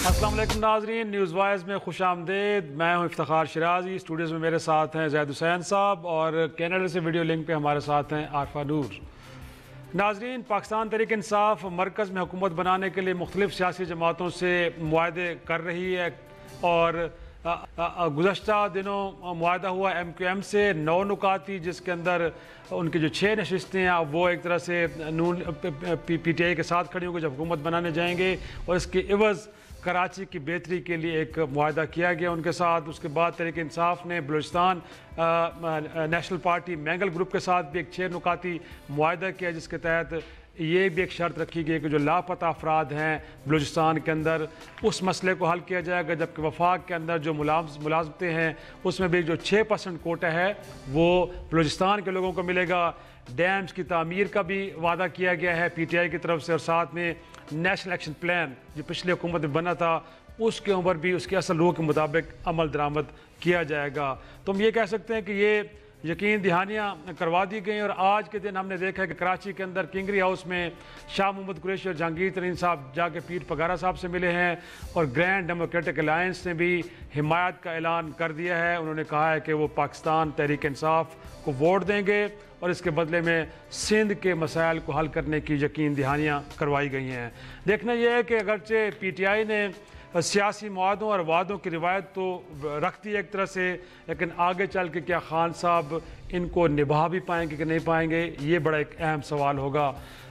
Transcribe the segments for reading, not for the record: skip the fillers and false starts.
السلام علیکم ناظرین، نیوز وائز میں خوش آمدید۔ میں ہوں افتخار شرازی۔ اسٹوڈیوز میں میرے ساتھ ہیں زید حسین صاحب اور کینیڈا سے ویڈیو لنک پہ ہمارے ساتھ ہیں عارفہ نور۔ ناظرین، پاکستان تحریک انصاف مرکز میں حکومت بنانے کے لیے مختلف سیاسی جماعتوں سے معاہدے کر رہی ہے اور گزشتہ دنوں معاہدہ ہوا ایم کیو ایم سے 9 نکاتی، جس کے اندر ان کی جو 6 نشستیں ہیں وہ ایک طرح سے نون پی ٹی آئی کے ساتھ کھڑی ہوں گی جب حکومت بنانے جائیں گے، اور اس کے عوض کراچی کی بہتری کے لیے ایک معاہدہ کیا گیا ان کے ساتھ۔ اس کے بعد تحریک انصاف نے Balochistan national party Mengal group کے ساتھ بھی ایک 6 نکاتی معاہدہ کیا، جس کے تحت یہ بھی ایک شرط رکھی گئی کہ جو لاپتہ افراد ہیں بلوچستان کے اندر اس مسئلے کو حل کیا جائے گا، جبکہ وفاق کے اندر جو ملازمتیں ہیں اس میں بھی جو 6% کوٹہ ہے وہ بلوچستان کے لوگوں کو ملے گا۔ ڈیمز کی تعمیر کا بھی وعدہ کیا گیا ہے پی ٹی آئی کی طرف سے، اور ساتھ میں نیشنل ایکشن پلان جو پچھلی حکومت میں بنا تھا اس کے اوپر بھی اس کے اصل روح کے مطابق عمل درآمد کیا جائے گا۔ تو ہم یہ کہہ سکتے ہیں کہ یہ یقین دہانیاں کروا دی گئیں، اور آج کے دن ہم نے دیکھا کہ کراچی کے اندر کنگری ہاؤس میں شاہ محمود قریشی اور جہانگیر ترین صاحب جا کے پیر پگارا صاحب سے ملے ہیں، اور گرینڈ ڈیموکریٹک الائنس نے بھی حمایت کا اعلان کر دیا ہے۔ انہوں نے کہا ہے کہ وہ پاکستان تحریک انصاف کو ووٹ دیں گے اور اس کے بدلے میں سندھ کے مسائل کو حل کرنے کی یقین دہانیاں کروائی گئی ہیں۔ دیکھنا یہ ہے کہ اگرچہ پی ٹی آئی نے سیاسی معاہدوں اور وعدوں کی روایت تو رکھتی ہے ایک طرح سے، لیکن آگے چل کے کیا خان صاحب ان کو نبھا بھی پائیں گے کہ نہیں پائیں گے، یہ بڑا ایک اہم سوال ہوگا۔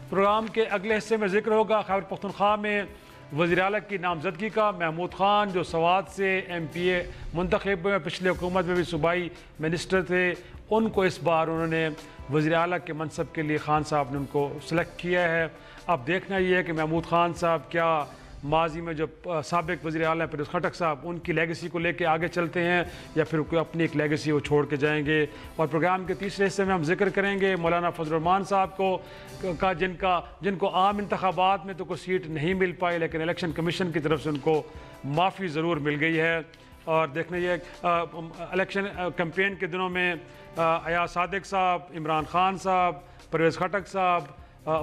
پروگرام کے اگلے حصے میں ذکر ہوگا خیبر پختونخوا میں وزیر اعلیٰ کی نامزدگی کا۔ محمود خان جو سوات سے ایم پی اے منتخب ہوئے، پچھلے حکومت میں بھی صوبائی منسٹر تھے، ان کو اس بار انہوں نے وزیر اعلیٰ کے منصب کے لیے خان صاحب نے ان کو سلیکٹ کیا ہے۔ اب دیکھنا یہ ہے کہ محمود خان صاحب کیا ماضی میں جو سابق وزیر اعلیٰ پرویز خٹک صاحب ان کی لیگیسی کو لے کے آگے چلتے ہیں، یا پھر کوئی اپنی ایک لیگیسی وہ چھوڑ کے جائیں گے۔ اور پروگرام کے تیسرے حصے میں ہم ذکر کریں گے مولانا فضل الرحمان صاحب کو جن کو عام انتخابات میں تو کوئی سیٹ نہیں مل پائی، لیکن الیکشن کمیشن کی طرف سے ان کو معافی ضرور مل گئی ہے۔ اور دیکھنا یہ الیکشن کیمپین کے دنوں میں ایاز صادق صاحب، عمران خان صاحب، پرویز خٹک صاحب،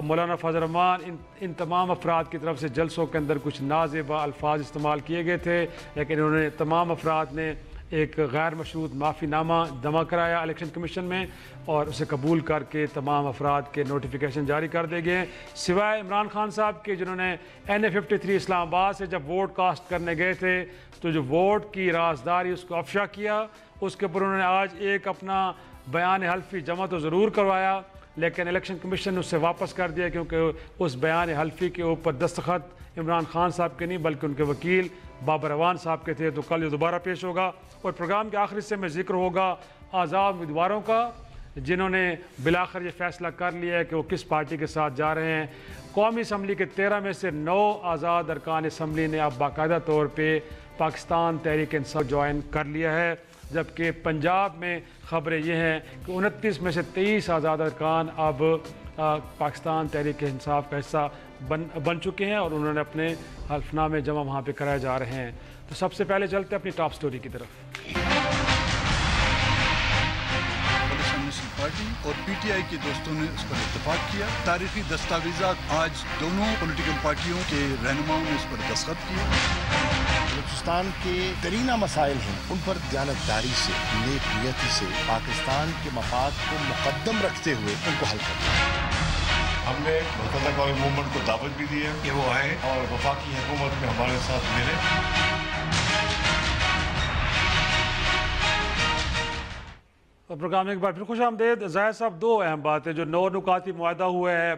مولانا فضل الرحمان، ان تمام افراد کی طرف سے جلسوں کے اندر کچھ نازیبا الفاظ استعمال کیے گئے تھے، لیکن انہوں نے تمام افراد نے ایک غیر مشروط معافی نامہ جمع کرایا الیکشن کمیشن میں، اور اسے قبول کر کے تمام افراد کے نوٹیفیکیشن جاری کر دیے گئے، سوائے عمران خان صاحب کے جنہوں نے NA53 اسلام آباد سے جب ووٹ کاسٹ کرنے گئے تھے تو جو ووٹ کی رازداری اس کو افشا کیا، اس کے اوپر انہوں نے آج ایک اپنا بیان حلفی جمع تو ضرور کروایا، لیکن الیکشن کمیشن نے اس سے واپس کر دیا، کیونکہ اس بیان حلفی کے اوپر دستخط عمران خان صاحب کے نہیں بلکہ ان کے وکیل بابر روان صاحب کے تھے۔ تو کل یہ دوبارہ پیش ہوگا، اور پروگرام کے آخری حصے میں ذکر ہوگا آزاد امیدواروں کا جنہوں نے بالآخر یہ فیصلہ کر لیا ہے کہ وہ کس پارٹی کے ساتھ جا رہے ہیں۔ قومی اسمبلی کے 13 میں سے 9 آزاد ارکان اسمبلی نے اب باقاعدہ طور پہ پاکستان تحریک انصاف جوائن کر لیا ہے، جبکہ پنجاب میں خبریں یہ ہیں کہ 29 میں سے 23 آزاد ارکان اب پاکستان تحریک انصاف کا حصہ بن چکے ہیں، اور انہوں نے اپنے حلف نامے جمع وہاں پہ کرائے جا رہے ہیں۔ تو سب سے پہلے چلتے ہیں اپنی ٹاپ سٹوری کی طرف۔ پارٹی اور پی ٹی آئی کے دوستوں نے اس پر اتفاق کیا۔ تاریخی دستاویزات آج دونوں پولیٹیکل پارٹیوں کے رہنماؤں نے اس پر دستخط کیا۔ بلوچستان کے ترینہ مسائل ہیں ان پر دیانتداری سے، نیک نیتی سے، پاکستان کے مفاد کو مقدم رکھتے ہوئے ان کو حل کرنا۔ ہم نے مرکزی قومی موومنٹ کو دعوت بھی دی ہے کہ وہ آئیں اور وفاقی حکومت میں ہمارے ساتھ ملیں۔ پروگرام میں ایک بار پھر خوش آمدید۔ زاہد صاحب، 2 اہم باتیں جو 9 نکاتی معاہدہ ہوا ہے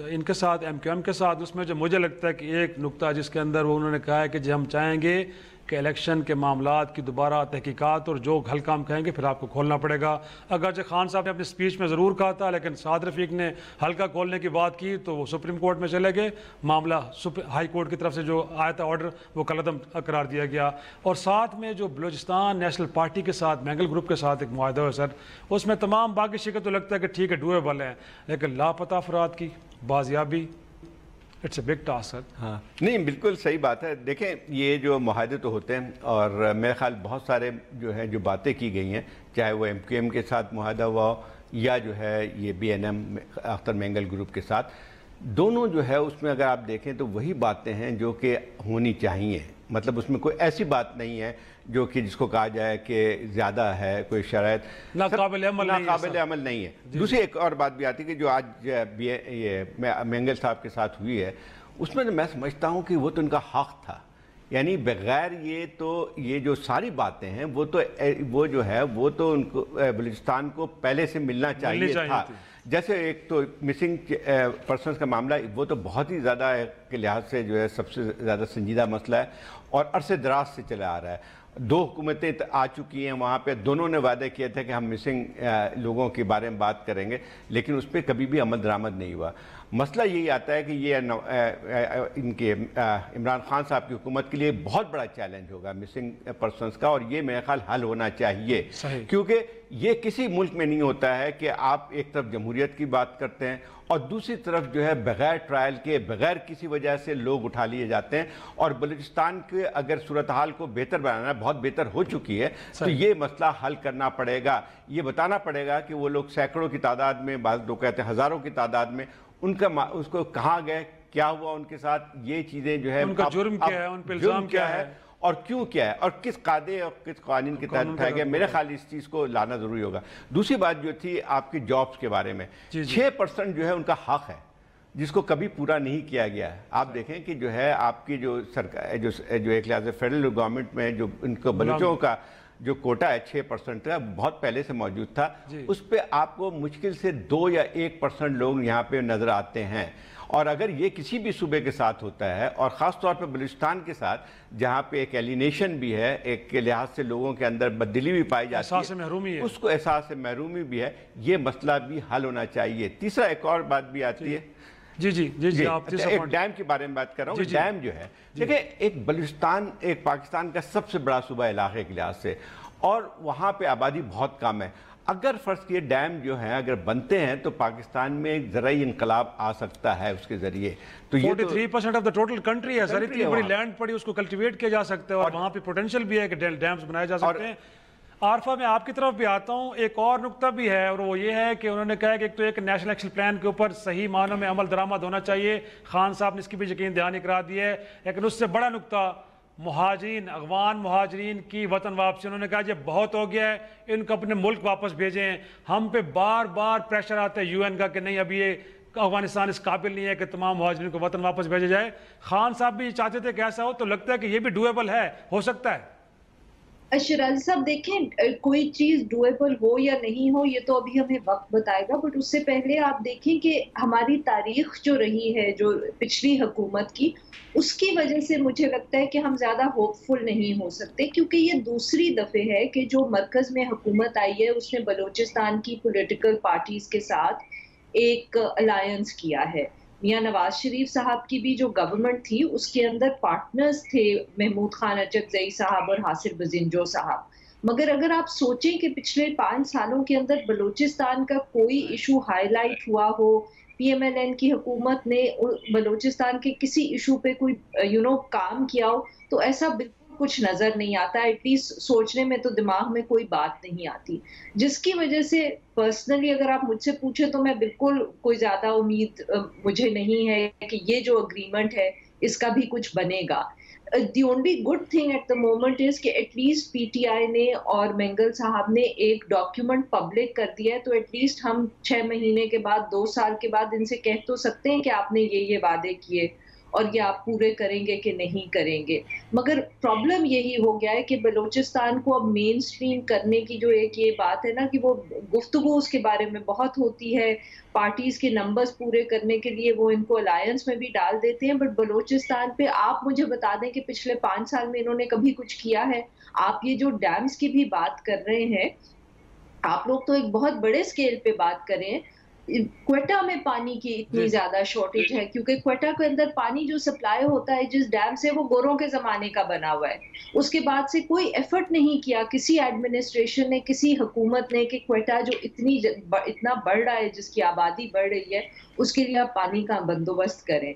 ان کے ساتھ ایم کیو ایم کے ساتھ، اس میں جو مجھے لگتا ہے کہ ایک نقطہ جس کے اندر وہ انہوں نے کہا ہے کہ ہم چاہیں گے کہ الیکشن کے معاملات کی دوبارہ تحقیقات اور جو گھل کام کہیں گے پھر آپ کو کھولنا پڑے گا۔ اگرچہ خان صاحب نے اپنی سپیچ میں ضرور کہا تھا، لیکن سعد رفیق نے ہلکا کھولنے کی بات کی تو وہ سپریم کورٹ میں چلے گئے، معاملہ ہائی کورٹ کی طرف سے جو آیا تھا آرڈر وہ کالعدم قرار دیا گیا۔ اور ساتھ میں جو بلوچستان نیشنل پارٹی کے ساتھ مینگل گروپ کے ساتھ ایک معاہدہ ہے سر، اس میں تمام باقی شکل تو لگتا ہے کہ ٹھیک ہے ڈویبل ہیں، لیکن لاپتہ افراد کی بازیابی اٹس اے بگ ٹاسک۔ ہاں نہیں بالکل صحیح بات ہے۔ دیکھیں یہ جو معاہدے تو ہوتے ہیں، اور میرے خیال بہت سارے جو ہیں جو باتیں کی گئی ہیں، چاہے وہ ایم کیو ایم کے ساتھ معاہدہ ہوا ہو یا جو ہے یہ BNM اختر مینگل گروپ کے ساتھ، دونوں جو ہے اس میں اگر آپ دیکھیں تو وہی باتیں ہیں جو کہ ہونی چاہیے، مطلب اس میں کوئی ایسی بات نہیں ہے جو کہ جس کو کہا جائے کہ زیادہ ہے کوئی شرائط ناقابل عمل نہیں ہے۔ دوسری ایک اور بات بھی آتی ہے کہ جو آج یہ مینگل صاحب کے ساتھ ہوئی ہے، اس میں میں سمجھتا ہوں کہ وہ تو ان کا حق تھا، یعنی بغیر یہ جو ساری باتیں ہیں وہ جو ہے وہ تو ان کو بلوچستان کو پہلے سے ملنا چاہیے تھا۔ جیسے ایک تو مسنگ پرسنز کا معاملہ وہ تو بہت ہی زیادہ کے لحاظ سے جو ہے سب سے زیادہ سنجیدہ مسئلہ ہے اور عرصے دراز سے چلا آ رہا ہے۔ 2 حکومتیں آ چکی ہیں وہاں پہ، دونوں نے وعدے کیے تھے کہ ہم مسنگ لوگوں کے بارے میں بات کریں گے، لیکن اس پہ کبھی بھی عمل درآمد نہیں ہوا۔ مسئلہ یہی آتا ہے کہ یہ ان کے عمران خان صاحب کی حکومت کے لیے بہت بڑا چیلنج ہوگا مسنگ پرسنز کا، اور یہ میرے خیال حل ہونا چاہیے، کیونکہ یہ کسی ملک میں نہیں ہوتا ہے کہ آپ ایک طرف جمہوریت کی بات کرتے ہیں اور دوسری طرف جو ہے بغیر ٹرائل کے بغیر کسی وجہ سے لوگ اٹھا لیے جاتے ہیں، اور بلوچستان کے اگر صورتحال کو بہتر بنانا بہت بہتر ہو چکی ہے تو یہ مسئلہ حل کرنا پڑے گا، یہ بتانا پڑے گا کہ وہ لوگ سینکڑوں کی تعداد میں، بعض لوگ کہتے ہیں ہزاروں کی تعداد میں، اس کو کہاں گئے، کیا ہوا ان کے ساتھ، یہ چیزیں جو ہے ان کا جرم کیا ہے، ان پہ الزام کیا ہے اور کیوں کیا ہے اور کس قاعدے اور کس قوانین کے تحت اٹھایا گیا۔ میرے خیال اس چیز کو لانا ضروری ہوگا۔ دوسری بات جو تھی آپ کی جابز کے بارے میں، 6% جو ہے ان کا حق ہے جس کو کبھی پورا نہیں کیا گیا ہے۔ آپ دیکھیں کہ جو ہے آپ کی جو سرکار جو ایک لحاظ سے فیڈرل گورنمنٹ میں جو ان کو بلوچوں کا جو کوٹا ہے 6% کا بہت پہلے سے موجود تھا، اس پہ آپ کو مشکل سے 2 یا 1% لوگ یہاں پہ نظر آتے ہیں، اور اگر یہ کسی بھی صوبے کے ساتھ ہوتا ہے اور خاص طور پہ بلوچستان کے ساتھ جہاں پہ ایک ایلینیشن بھی ہے، ایک لحاظ سے لوگوں کے اندر بددلی بھی پائی جاتی ہے، احساس محرومی ہے، اس کو احساس محرومی بھی ہے، یہ مسئلہ بھی حل ہونا چاہیے۔ تیسرا ایک اور بات بھی آتی ہے، ایک ڈیم کے بارے میں بات کر رہا ہوں۔ ڈیم جو ہے دیکھیں، ایک بلوچستان ایک پاکستان کا سب سے بڑا صوبہ علاقے کے لحاظ سے، اور وہاں پہ آبادی بہت کم ہے۔ اگر فرض کیے ڈیم جو ہیں اگر بنتے ہیں تو پاکستان میں ایک زرعی انقلاب آ سکتا ہے اس کے ذریعے۔ تو یہ 43% آف دا ٹوٹل کنٹری ہے سر، اتنی بڑی لینڈ پڑی، اس کو کلٹیویٹ کیا جا سکتا ہے اور وہاں پہ پوٹینشیل بھی ہے کہ ڈیمز بنائے جا سکتے ہیں۔ عارفہ میں آپ کی طرف بھی آتا ہوں، ایک اور نقطہ بھی ہے اور وہ یہ ہے کہ انہوں نے کہا کہ ایک تو ایک نیشنل ایکشن پلان کے اوپر صحیح معنوں میں عمل درآمد ہونا چاہیے، خان صاحب نے اس کی بھی یقین دہانی کرا دی ہے، لیکن اس سے بڑا نقطہ مہاجرین، افغان مہاجرین کی وطن واپسی، انہوں نے کہا یہ بہت ہو گیا ہے، ان کو اپنے ملک واپس بھیجیں۔ ہم پہ بار بار پریشر آتا ہے UN کا کہ نہیں ابھی یہ افغانستان اس قابل نہیں ہے کہ تمام مہاجرین کو وطن واپس بھیجا جائے۔ خان صاحب بھی چاہتے تھے کہ ایسا ہو، تو لگتا ہے کہ یہ بھی ڈویبل ہے، ہو سکتا ہے۔ شیرازی صاحب دیکھیں، کوئی چیز ڈویبل ہو یا نہیں ہو یہ تو ابھی ہمیں وقت بتائے گا، بٹ اس سے پہلے آپ دیکھیں کہ ہماری تاریخ جو رہی ہے جو پچھلی حکومت کی، اس کی وجہ سے مجھے لگتا ہے کہ ہم زیادہ ہوپ فل نہیں ہو سکتے، کیونکہ یہ دوسری دفعہ ہے کہ جو مرکز میں حکومت آئی ہے اس نے بلوچستان کی پولیٹیکل پارٹیز کے ساتھ ایک الائنس کیا ہے۔ میاں نواز شریف صاحب کی بھی جو گورنمنٹ تھی اس کے اندر پارٹنرز تھے محمود خان اچکزئی صاحب اور حاصر بزنجو صاحب، مگر اگر آپ سوچیں کہ پچھلے 5 سالوں کے اندر بلوچستان کا کوئی ایشو ہائی لائٹ ہوا ہو، PMLN کی حکومت نے بلوچستان کے کسی ایشو پہ کوئی کام کیا ہو، تو ایسا بالکل کچھ نظر نہیں آتا، ایٹ لیسٹ سوچنے میں تو دماغ میں کوئی بات نہیں آتی، جس کی وجہ سے پرسنلی اگر آپ مجھ سے پوچھیں تو میں بالکل کوئی زیادہ امید مجھے نہیں ہے کہ یہ جو اگریمنٹ ہے اس کا بھی کچھ بنے گا۔ The only good thing at the moment is کہ ایٹ لیسٹ PTI نے اور مینگل صاحب نے ایک ڈاکیومنٹ پبلک کر دیا ہے، تو ایٹ لیسٹ ہم 6 مہینے کے بعد 2 سال کے بعد ان سے کہہ تو سکتے ہیں کہ آپ نے یہ وعدے کیے اور یہ آپ پورے کریں گے کہ نہیں کریں گے۔ مگر پرابلم یہی ہو گیا ہے کہ بلوچستان کو اب مین سٹریم کرنے کی جو ایک یہ بات ہے نا کہ وہ گفتگو اس کے بارے میں بہت ہوتی ہے، پارٹیز کے نمبرز پورے کرنے کے لیے وہ ان کو الائنس میں بھی ڈال دیتے ہیں، بٹ بلوچستان پہ آپ مجھے بتا دیں کہ پچھلے 5 سال میں انہوں نے کبھی کچھ کیا ہے؟ آپ یہ جو ڈیمز کی بھی بات کر رہے ہیں، آپ لوگ تو ایک بہت بڑے سکیل پہ بات کریں، کوئٹہ میں پانی کی اتنی زیادہ شارٹیج ہے کیونکہ کوئٹہ کے اندر پانی جو سپلائی ہوتا ہے جس ڈیم سے وہ گوروں کے زمانے کا بنا ہوا ہے، اس کے بعد سے کوئی ایفرٹ نہیں کیا کسی ایڈمنسٹریشن نے، کسی حکومت نے کہ کوئٹہ جو اتنا بڑھ رہا ہے، جس کی آبادی بڑھ رہی ہے، اس کے لیے آپ پانی کا بندوبست کریں۔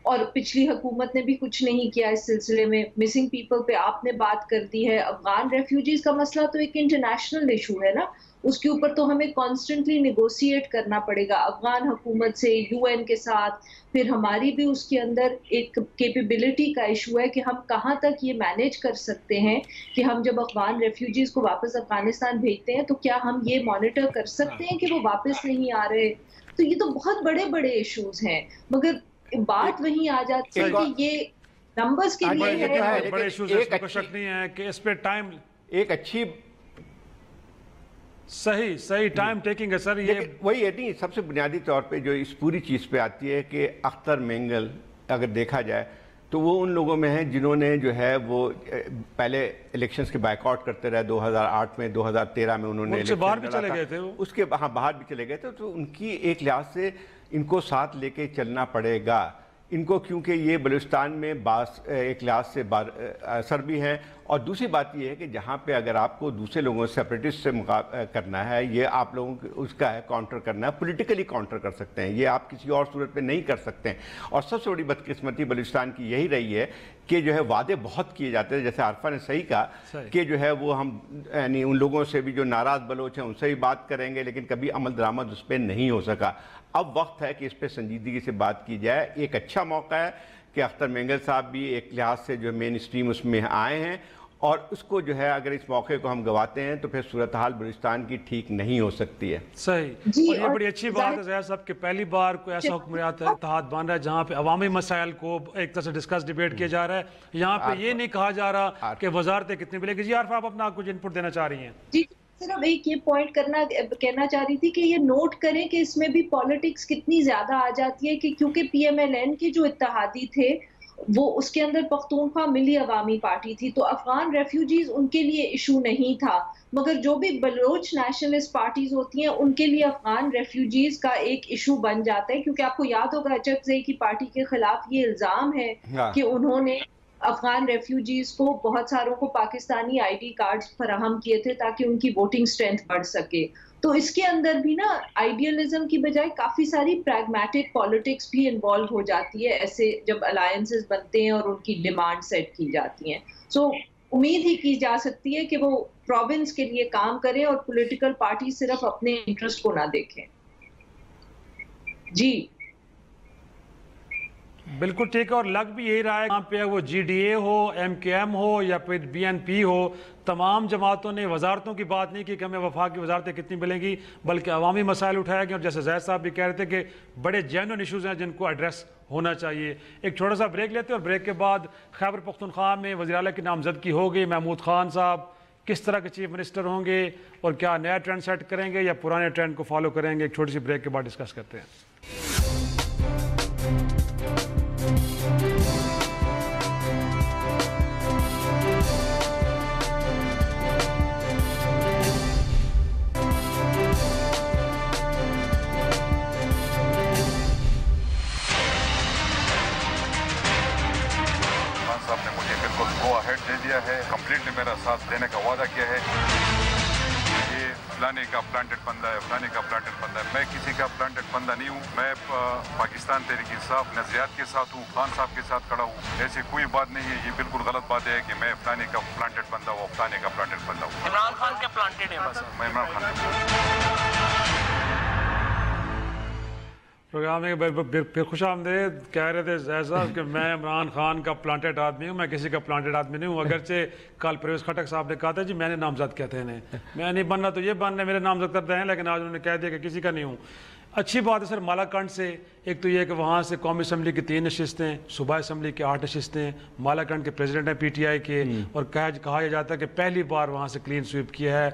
اور پچھلی حکومت نے بھی کچھ نہیں کیا اس سلسلے میں. مسنگ پیپل پہ آپ نے بات کر دی ہے. افغان ریفیوجیز کا مسئلہ تو ایک انٹرنیشنل ایشو ہے نا, اس کے اوپر تو ہمیں کانسٹنٹلی نیگوشیٹ کرنا پڑے گا افغان حکومت سے, یو این کے ساتھ. پھر ہماری بھی اس کے اندر ایک کیپیبلٹی کا ایشو ہے کہ ہم کہاں تک یہ مینیج کر سکتے ہیں کہ ہم جب افغان ریفیوجیز کو واپس افغانستان بھیجتے ہیں تو کیا ہم یہ مانیٹر کر سکتے ہیں کہ وہ واپس نہیں آ رہے. تو یہ تو بہت بڑے بڑے ایشوز ہیں, مگر بات وہیں آ جاتی ہے کہ یہ نمبرز کے لیے ہے. بڑے ایشوز ہیں, کوئی شک نہیں ہے کہ اس پہ ٹائم ایک اچھی صحیح ٹائم ٹیکنگ ہے سر. یہ وہی ہے نہیں, سب سے بنیادی طور پہ جو اس پوری چیز پہ آتی ہے کہ اختر مینگل اگر دیکھا جائے تو وہ ان لوگوں میں ہیں جنہوں نے جو ہے وہ پہلے الیکشنز کے بائیک آؤٹ کرتے رہے. 2008 میں 2013 میں انہوں نے سے باہر بھی چلے گئے تھے, اس کے باہر بھی چلے گئے تھے. تو ان کی ایک لحاظ سے ان کو ساتھ لے کے چلنا پڑے گا ان کو, کیونکہ یہ بلوچستان میں ایک لحاظ سے اثر بھی ہیں. اور دوسری بات یہ ہے کہ جہاں پہ اگر آپ کو دوسرے لوگوں سیپریٹسٹ سے کرنا ہے, یہ آپ لوگوں کو اس کا ہے کاؤنٹر کرنا ہے, پولیٹیکلی کاؤنٹر کر سکتے ہیں, یہ آپ کسی اور صورت پہ نہیں کر سکتے ہیں. اور سب سے بڑی بدقسمتی بلوچستان کی یہی رہی ہے کہ جو ہے وعدے بہت کیے جاتے ہیں. جیسے عارفہ نے صحیح کہا کہ جو ہے وہ ہم یعنی ان لوگوں سے بھی جو ناراض بلوچ ہیں ان سے بھی بات کریں گے, لیکن کبھی عمل درآمد اس پہ نہیں ہو سکا. اب وقت ہے کہ اس پہ سنجیدگی سے بات کی جائے. ایک اچھا موقع ہے کہ اختر مینگل صاحب بھی ایک لحاظ سے جو مین اسٹریم اس میں آئے ہیں, اور اس کو جو ہے اگر اس موقع کو ہم گواتے ہیں تو پھر صورتحال بلوچستان کی ٹھیک نہیں ہو سکتی ہے. صحیح, اور یہ بڑی اچھی بات ہے زیاد صاحب کہ پہلی بار کوئی ایسا حکمران اتحاد بن رہا ہے جہاں پہ عوامی مسائل کو ایک طرح سے ڈسکس ڈیبیٹ کیا جا رہا ہے. یہاں پہ یہ نہیں کہا جا رہا کہ وزارتیں کتنی ملے گی. جی عارفہ, آپ اپنا کچھ انپٹ دینا چاہ رہی ہیں؟ جی صرف ایک یہ پوائنٹ کہنا چاہ رہی تھی کہ یہ نوٹ کریں کہ اس میں بھی پالیٹکس کتنی زیادہ آ جاتی ہے, کہ کیونکہ پی ایم ایل این کے جو اتحادی تھے وہ اس کے اندر پختونخوا ملی عوامی پارٹی تھی, تو افغان ریفیوجیز ان کے لیے ایشو نہیں تھا. مگر جو بھی بلوچ نیشنلسٹ پارٹیز ہوتی ہیں ان کے لیے افغان ریفیوجیز کا ایک ایشو بن جاتا ہے, کیونکہ آپ کو یاد ہوگا اچکزئی کی پارٹی کے خلاف یہ الزام ہے کہ انہوں نے افغان ریفیوجیز کو بہت ساروں کو پاکستانی آئی ڈی کارڈ فراہم کیے تھے تاکہ ان کی ووٹنگ سٹرینتھ بڑھ سکے. تو اس کے اندر بھی نا آئیڈیالزم کی بجائے کافی ساری پریگمیٹک پالیٹکس بھی انوالو ہو جاتی ہے ایسے جب الائنسز بنتے ہیں اور ان کی ڈیمانڈ سیٹ کی جاتی ہیں. سو امید ہی کی جا سکتی ہے کہ وہ پروونس کے لیے کام کریں اور پولیٹیکل پارٹی صرف اپنے انٹرسٹ کو نہ دیکھیں. جی بالکل ٹھیک ہے, اور لگ بھی یہی رہا ہے یہاں پہ وہ جی ڈی اے ہو, ایم کے ایم ہو یا پھر بی این پی ہو, تمام جماعتوں نے وزارتوں کی بات نہیں کی کہ ہمیں وفاقی وزارتیں کتنی ملیں گی, بلکہ عوامی مسائل اٹھائے گئے. اور جیسے زید صاحب بھی کہہ رہے تھے کہ بڑے جینوئن ایشوز ہیں جن کو ایڈریس ہونا چاہیے. ایک چھوٹا سا بریک لیتے ہیں, اور بریک کے بعد خیبر پختونخوا میں وزیر اعلیٰ کی نامزدگی ہوگی. محمود خان صاحب کس طرح کے چیف منسٹر ہوں گے اور کیا نیا ٹرینڈ سیٹ کریں گے یا پرانے ٹرینڈ کو فالو کریں گے, ایک چھوٹی سی بریک کے بعد ڈسکس کرتے ہیں. دے دیا ہے, کمپلیٹلی میرا ساتھ دینے کا وعدہ کیا ہے. یہ فلانے کا پلانٹڈ بندہ ہے, فلانے کا پلانٹڈ بندہ ہے. میں کسی کا پلانٹڈ بندہ نہیں ہوں. میں پاکستان تحریک انصاف نظریات کے ساتھ ہوں, خان صاحب کے ساتھ کھڑا ہوں. ایسی کوئی بات نہیں ہے. یہ بالکل غلط بات ہے کہ میں فلانے کا پلانٹڈ بندہ ہوں, فلانے کا پلانٹڈ بندہ ہوں. عمران خان کے پلانٹڈ ہے بس. میں عمران خان کا پروگرام میں پھر خوش آمدید. کہہ رہے تھے زید صاحب کہ میں عمران خان کا پلانٹڈ آدمی ہوں, میں کسی کا پلانٹڈ آدمی نہیں ہوں. اگرچہ کل پرویز خٹک صاحب نے کہا تھا جی میں نے نامزد کیا تھے انہیں, میں نہیں بننا تو یہ بننا, میرے نامزد کرتے ہیں, لیکن آج انہوں نے کہہ دیا کہ کسی کا نہیں ہوں. اچھی بات ہے سر مالاکنڈ سے. ایک تو یہ کہ وہاں سے قومی اسمبلی کی 3 نشستیں, صوبائی اسمبلی کی 8 نشستیں, مالاکنڈ کے پریزیڈنٹ ہیں پی ٹی آئی کے, اور کہا جاتا ہے کہ پہلی بار وہاں سے کلین سویپ کیا ہے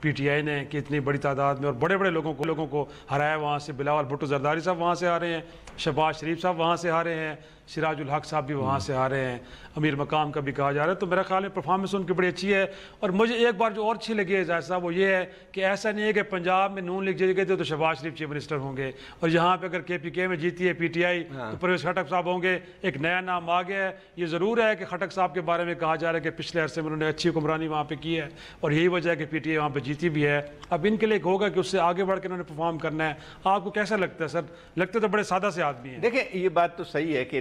پی ٹی آئی نے, کہ اتنی بڑی تعداد میں اور بڑے بڑے لوگوں کو ہرایا وہاں سے. بلاول بھٹو زرداری صاحب وہاں سے آ رہے ہیں, شہباز شریف صاحب وہاں سے آ رہے ہیں, سراج الحق صاحب بھی وہاں سے آ رہے ہیں, امیر مقام کا بھی کہا جا رہا ہے. تو میرا خیال ہے پرفارمنس ان کی بڑی اچھی ہے. اور مجھے ایک بار جو اور اچھی لگی ہے زاہد صاحب وہ یہ ہے کہ ایسا نہیں ہے کہ پنجاب میں نون لیگ جیت گئے تھے تو شہباز شریف چیف منسٹر ہوں گے, اور یہاں پہ اگر کے پی کے میں جیتی ہے پی ٹی آئی تو پرویز خٹک صاحب ہوں گے. ایک نیا نام آ گیا ہے. یہ ضرور ہے کہ خٹک صاحب کے بارے میں کہا جا رہا ہے کہ پچھلے عرصے میں انہوں نے اچھی حکمرانی وہاں پہ کی ہے, اور یہی وجہ ہے کہ پی ٹی آئی وہاں پہ جیتی بھی ہے. اب ان کے لیے ہوگا کہ اس سے آگے بڑھ کے انہوں نے پرفارم کرنا ہے. آپ کو کیسا لگتا ہے سر؟ لگتا تو بڑے سادہ سے آدمی ہیں. دیکھیں یہ بات تو صحیح ہے کہ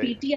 PTI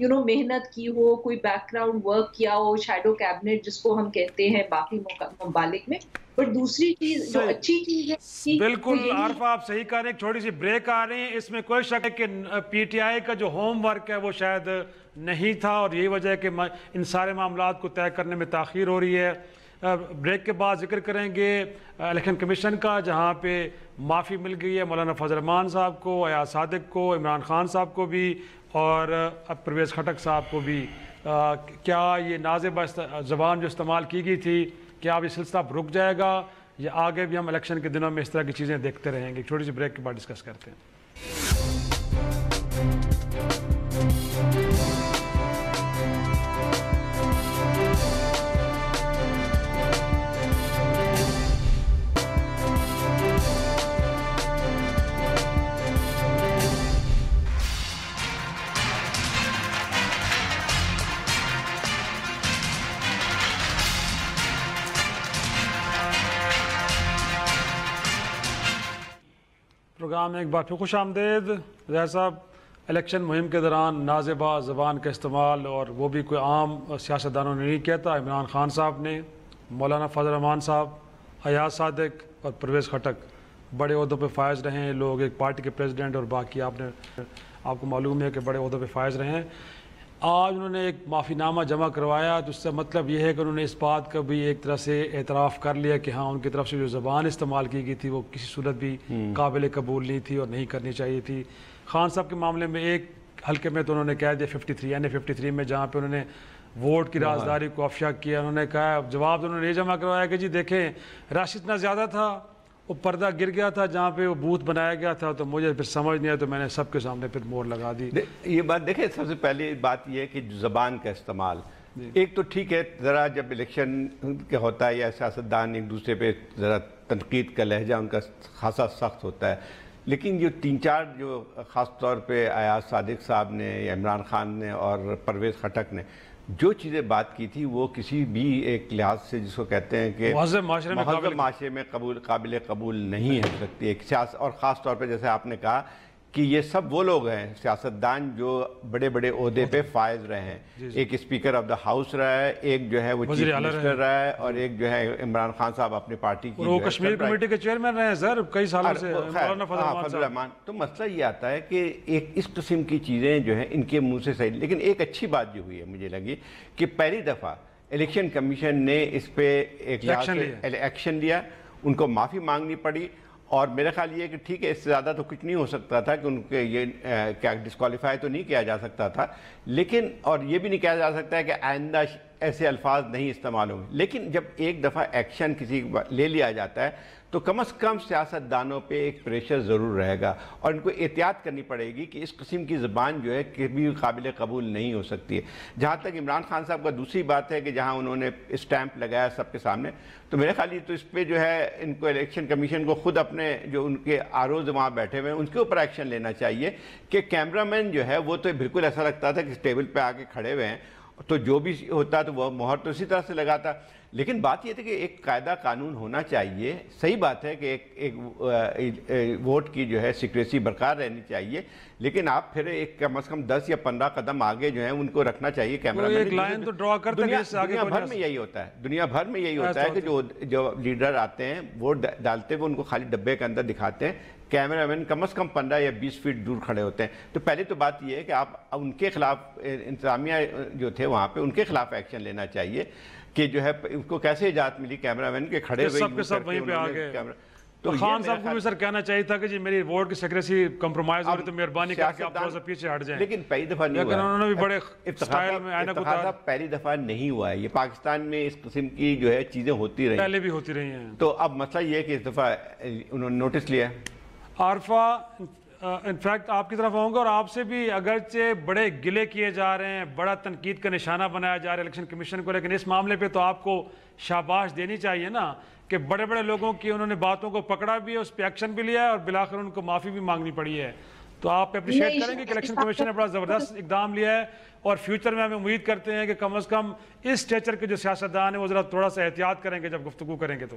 محنت کی ہو, کوئی بیک گراؤنڈ ورک کیا ہو, شیڈو کیبنٹ جس کو ہم کہتے ہیں باقی ممالک میں. پر دوسری چیز جو اچھی چیز ہے, بالکل عارفہ آپ صحیح کہہ رہے ہیں, ایک چھوٹی سی بریک آ رہی ہے, اس میں کوئی شک ہے کہ پی ٹی آئی کا جو ہوم ورک ہے وہ شاید نہیں تھا, اور یہی وجہ ہے کہ ان سارے معاملات کو طے کرنے میں تاخیر ہو رہی ہے. بریک کے بعد ذکر کریں گے الیکشن کمیشن کا, جہاں پہ معافی مل گئی ہے مولانا فضل الرحمان صاحب کو, ایاز صادق کو, عمران خان صاحب کو بھی, اور پرویز خٹک صاحب کو بھی. کیا یہ نازیبہ زبان جو استعمال کی گئی تھی, کیا اب یہ سلسلہ رک جائے گا یا آگے بھی ہم الیکشن کے دنوں میں اس طرح کی چیزیں دیکھتے رہیں گے؟ چھوٹی سی بریک کے بعد ڈسکس کرتے ہیں. پروگرام میں ایک بار پھر خوش آمدید. ظاہر صاحب, الیکشن مہم کے دوران نازیبہ زبان کا استعمال, اور وہ بھی کوئی عام سیاستدانوں نے نہیں کیا تھا, عمران خان صاحب نے, مولانا فضل الرحمان صاحب, ایاز صادق اور پرویز خٹک بڑے عہدوں پہ فائز رہے ہیں لوگ, ایک پارٹی کے پریزیڈنٹ اور باقی آپ کو معلوم ہے کہ بڑے عہدوں پہ فائز رہے ہیں. آج انہوں نے ایک معافی نامہ جمع کروایا, تو اس سے مطلب یہ ہے کہ انہوں نے اس بات کا بھی ایک طرح سے اعتراف کر لیا کہ ہاں ان کی طرف سے جو زبان استعمال کی گئی تھی وہ کسی صورت بھی قابل قبول نہیں تھی اور نہیں کرنی چاہیے تھی. خان صاحب کے معاملے میں ایک حلقے میں تو انہوں نے کہہ دیا 53 میں, جہاں پہ انہوں نے ووٹ کی رازداری کو افشا کیا. انہوں نے کہا, جواب انہوں نے یہ جمع کروایا کہ جی دیکھیں رش اتنا زیادہ تھا, وہ پردہ گر گیا تھا جہاں پہ وہ بوتھ بنایا گیا تھا, تو مجھے پھر سمجھ نہیں آیا تو میں نے سب کے سامنے پھر مور لگا دی. یہ بات دیکھیں, سب سے پہلی بات یہ ہے کہ زبان کا استعمال, ایک تو ٹھیک ہے ذرا جب الیکشن کا ہوتا ہے یا سیاستدان ایک دوسرے پہ ذرا تنقید کا لہجہ ان کا خاصا سخت ہوتا ہے, لیکن جو 3-4 جو خاص طور پہ ایاز صادق صاحب نے یا عمران خان نے اور پرویز خٹک نے جو چیزیں بات کی تھی, وہ کسی بھی ایک لحاظ سے جس کو کہتے ہیں کہ مہذب معاشرے میں قابل قبول نہیں ہو سکتی ایک سیاست. اور خاص طور پہ جیسے آپ نے کہا کہ یہ سب وہ لوگ ہیں سیاستدان جو بڑے بڑے عہدے پہ فائز رہے ہیں. ایک اسپیکر آف دا ہاؤس رہا ہے, ایک جو ہے وہ چیف منسٹر رہا ہے, اور ایک جو ہے عمران خان صاحب اپنی پارٹی کی وہ کشمیر کمیٹی کے چیئرمین رہے ہیں سر کئی سالوں سے, فضل الرحمان. تو مسئلہ یہ آتا ہے کہ ایک اس قسم کی چیزیں جو ہیں ان کے منہ سے صحیح. لیکن ایک اچھی بات جو ہوئی ہے مجھے لگی کہ پہلی دفعہ الیکشن کمیشن نے اس پہ ایک ایکشن لیا, ان کو معافی مانگنی پڑی. اور میرا خیال یہ ہے کہ ٹھیک ہے اس سے زیادہ تو کچھ نہیں ہو سکتا تھا کہ ان کے یہ کیا ڈسکوالیفائی تو نہیں کیا جا سکتا تھا, لیکن اور یہ بھی نہیں کہا جا سکتا ہے کہ آئندہ ایسے الفاظ نہیں استعمال ہوں گے. لیکن جب ایک دفعہ ایکشن کسی لے لیا جاتا ہے تو کم از کم سیاستدانوں پہ ایک پریشر ضرور رہے گا, اور ان کو احتیاط کرنی پڑے گی کہ اس قسم کی زبان جو ہے کبھی قابل قبول نہیں ہو سکتی ہے. جہاں تک عمران خان صاحب کا دوسری بات ہے کہ جہاں انہوں نے اسٹیمپ لگایا سب کے سامنے, تو میرے خیال یہ تو اس پہ جو ہے ان کو الیکشن کمیشن کو خود اپنے جو ان کے آروز وہاں بیٹھے ہوئے ہیں ان کے اوپر ایکشن لینا چاہیے کہ کیمرہ مین جو ہے وہ تو بالکل ایسا لگتا تھا کہ ٹیبل پہ آ کے کھڑے ہوئے ہیں, تو جو بھی ہوتا تو وہ مہر تو اسی طرح سے لگاتا. لیکن بات یہ تھی کہ ایک قاعدہ قانون ہونا چاہیے. صحیح بات ہے کہ ایک ووٹ کی جو ہے سیکریسی برقرار رہنی چاہیے, لیکن آپ پھر ایک کم از کم 10 یا 15 قدم آگے جو ہیں ان کو رکھنا چاہیے کیمرہ مین. دنیا بھر میں یہی ہوتا ہے, دنیا بھر میں یہی ہوتا ہے کہ جو لیڈر آتے ہیں ووٹ ڈالتے ہوئے ان کو خالی ڈبے کے اندر دکھاتے ہیں, کیمرہ مین کم از کم 15 یا 20 فیٹ دور کھڑے ہوتے ہیں. تو پہلے تو بات یہ ہے کہ آپ ان کے خلاف انتظامیہ جو تھے وہاں پہ ان کے خلاف ایکشن لینا چاہیے کہ جو ہے ان کو کیسے اجازت ملی کیمرہ مین کے کھڑے ہوئے سب کے سب وہیں پہ آ گئے. تو خان صاحب کو بھی سر کہنا چاہیے تھا کہ جی میری ووٹ کی سیکریسی کمپرومائز ہو رہی تو مہربانی کر کے آپ تھوڑا سا پیچھے ہٹ جائیں. لیکن پہلی دفعہ نہیں ہوا, لیکن انہوں نے بھی بڑے اسٹائل میں آئینہ کو اتارا. پہلی دفعہ نہیں ہوا ہے یہ, پاکستان میں اس قسم کی جو ہے چیزیں ہوتی رہی, پہلے بھی ہوتی رہی ہیں. تو اب مسئلہ یہ ہے کہ اس دفعہ انہوں نے نوٹس لیا. عارفہ انفیکٹ آپ کی طرف آؤں گا, اور آپ سے بھی اگرچہ بڑے گلے کیے جا رہے ہیں, بڑا تنقید کا نشانہ بنایا جا رہا ہے الیکشن کمیشن کو, لیکن اس معاملے پہ تو آپ کو شاباش دینی چاہیے نا کہ بڑے بڑے لوگوں کی انہوں نے باتوں کو پکڑا بھی ہے, اس پہ ایکشن بھی لیا ہے, اور بالآخر ان کو معافی بھی مانگنی پڑی ہے. تو آپ اپریشیٹ کریں گے کہ الیکشن کمیشن نے بڑا زبردست اقدام لیا ہے, اور فیوچر میں ہم امید کرتے ہیں کہ کم از کم اس اسٹیچر کے جو سیاستدان ہیں وہ ذرا تھوڑا سا احتیاط کریں گے جب گفتگو کریں گے. تو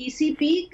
ECP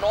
9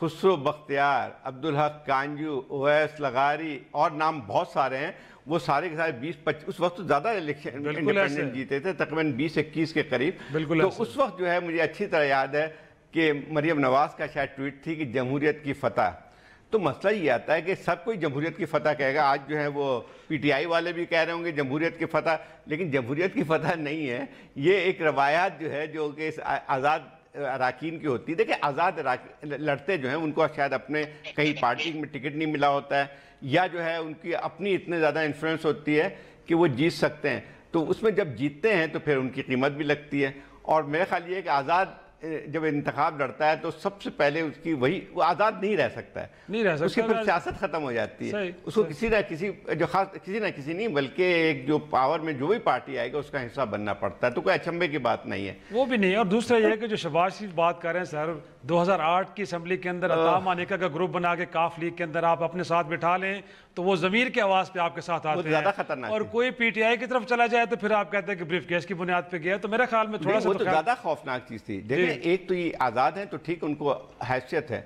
خسرو بختیار، عبدالحق کانجو، اویس لغاری اور نام بہت سارے ہیں، وہ سارے کے سارے 20-25 اس وقت تو زیادہ الیکشن انڈیپینڈنٹ جیتے تھے، تقریباً 20-21 کے قریب. تو اس وقت جو ہے مجھے اچھی طرح یاد ہے کہ مریم نواز کا شاید ٹویٹ تھی کہ جمہوریت کی فتح. تو مسئلہ یہ آتا ہے کہ سب کوئی جمہوریت کی فتح کہے گا. آج جو ہے وہ پی ٹی آئی والے بھی کہہ رہے ہوں گے جمہوریت کی فتح، لیکن جمہوریت کی فتح نہیں ہے. یہ ایک روایات جو ہے جو کہ آزاد اراکین کی ہوتی ہے. دیکھیں آزاد لڑتے جو ہیں ان کو شاید اپنے کہیں پارٹی میں ٹکٹ نہیں ملا ہوتا ہے، یا جو ہے ان کی اپنی اتنے زیادہ انفلوئنس ہوتی ہے کہ وہ جیت سکتے ہیں. تو اس میں جب جیتتے ہیں تو پھر ان کی قیمت بھی لگتی ہے. اور میرا خیال یہ ہے کہ آزاد جب انتخاب لڑتا ہے تو سب سے پہلے اس کی وہ آزاد نہیں رہ سکتا ہے، اس کی پھر سیاست ختم ہو جاتی ہے. اس کو کسی نہ کسی نہیں بلکہ ایک جو پاور میں جو بھی پارٹی آئے گا اس کا حصہ بننا پڑتا ہے. تو کوئی اچنبے کی بات نہیں ہے، وہ بھی نہیں. اور دوسرا یہ ہے کہ جو شہباز شریف بات کر رہے ہیں سر، 2008 کی اسمبلی کے اندر عطا مانیکا کا گروپ بنا کے کاف لیگ کے اندر آپ اپنے ساتھ بٹھا لیں تو وہ ضمیر کی آواز پہ آپ کے ساتھ آتے ہیں. اور کوئی پی ٹی آئی کی طرف چلا جائے تو پھر آپ کہتے ہیں کہ بریف کیس کی بنیاد پہ گیا. تو میرے خیال میں تھوڑا سا وہ تو زیادہ خوفناک چیز تھی. دیکھیں ایک تو یہ آزاد ہیں تو ٹھیک ان کو حیثیت ہے،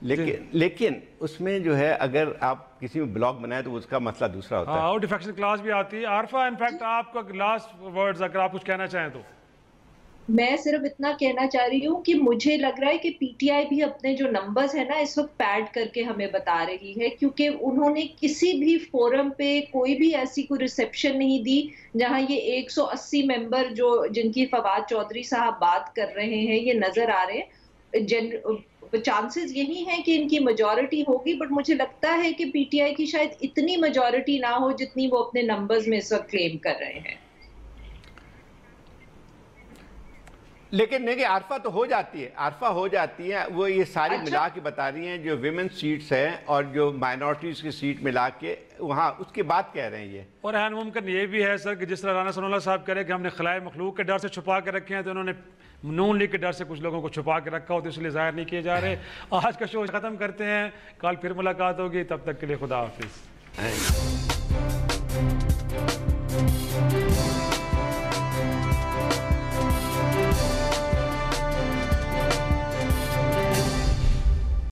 لیکن اس میں جو ہے اگر آپ کسی میں بلاک بنائے تو اس کا مسئلہ دوسرا ہوتا ہے. اور ڈیفیکشن کلاس بھی آتی ہے. عارفہ انفیکٹ آپ کا لاسٹ ورڈز اگر آپ کچھ کہنا چاہیں تو. میں صرف اتنا کہنا چاہ رہی ہوں کہ مجھے لگ رہا ہے کہ پی ٹی آئی بھی اپنے جو نمبرز ہیں نا اس وقت پیڈ کر کے ہمیں بتا رہی ہے، کیونکہ انہوں نے کسی بھی فورم پہ کوئی بھی ایسی کوئی ریسیپشن نہیں دی جہاں یہ 180 ممبر جن کی فواد چودھری صاحب بات کر رہے ہیں یہ نظر آ رہے ہیں. چانسز یہی ہیں کہ ان کی میجورٹی ہوگی، بٹ مجھے لگتا ہے کہ پی ٹی آئی کی شاید اتنی میجورٹی نہ ہو جتنی وہ اپنے نمبرز میں اس وقت کلیم کر رہے ہیں. لیکن نہیں کہ عارفہ تو ہو جاتی ہے، وہ یہ ساری ملا کے بتا رہی ہیں جو ویمن سیٹس ہیں اور جو مائنورٹیز کی سیٹ ملا کے وہاں اس کی بات کہہ رہے ہیں یہ. اور عین ممکن یہ بھی ہے سر کہ جس طرح رانا ثناء اللہ صاحب کہہ رہے ہیں کہ ہم نے خلائے مخلوق کے ڈر سے چھپا کے رکھے ہیں، تو انہوں نے نون لیگ کے ڈر سے کچھ لوگوں کو چھپا کے رکھا ہو تو اس لیے ظاہر نہیں کیے جا رہے. آج کا شو ختم کرتے ہیں، کل پھر ملاقات ہوگی، تب تک کے لیے خدا حافظ.